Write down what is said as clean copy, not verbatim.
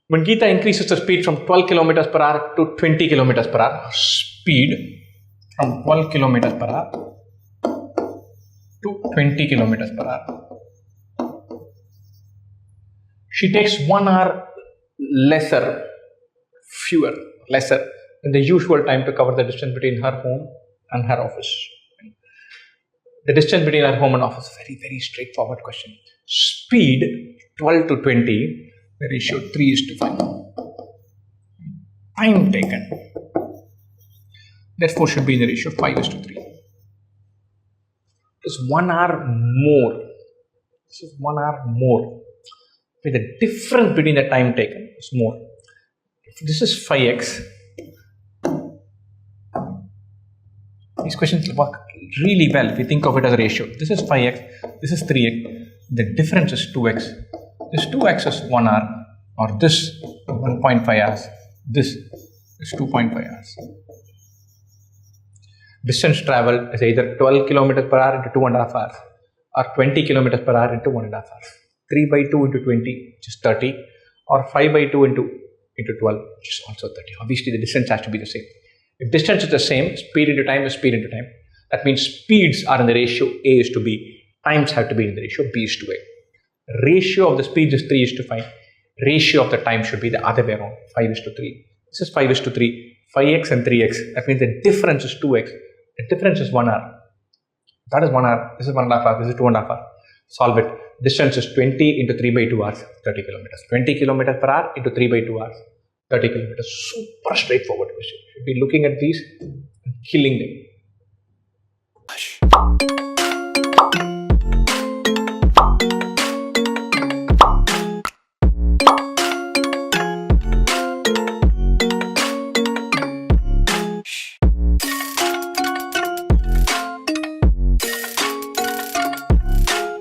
When Geeta increases the speed from 12 kilometers per hour to 20 kilometers per hour, speed from 12 kilometers per hour to 20 kilometers per hour, she takes 1 hour lesser than the usual time to cover the distance between her home and her office. The distance between her home and office, very, very straightforward question. Speed 12 to 20, the ratio 3:5. Time taken, therefore should be in the ratio 5:3. This is 1 hour more. This is 1 hour more. With the difference between the time taken is more. If this is 5x, these questions work really well if you think of it as a ratio. This is 5x, this is 3x, the difference is 2x. This 2x is 1 hour, or this 1.5 hours, this is 2.5 hours. Distance traveled is either 12 kilometers per hour into 2.5 hours, or 20 kilometers per hour into 1.5 hours. 3 by 2 into 20, which is 30, or 5 by 2 into 12, which is also 30. Obviously, the distance has to be the same. If distance is the same, speed into time is speed into time. That means speeds are in the ratio A:B. Times have to be in the ratio B:A. Ratio of the speeds is 3:5. Ratio of the time should be the other way around, 5:3. This is 5:3, 5x and 3x. That means the difference is 2x. The difference is 1 hour. That is 1 hour. This is 1.5 hours. This is 2.5 hours. Solve it. Distance is 20 into 3 by 2 hours, 30 kilometers. 20 kilometers per hour into 3 by 2 hours, 30 kilometers. Super straightforward question. You'll be looking at these and killing them.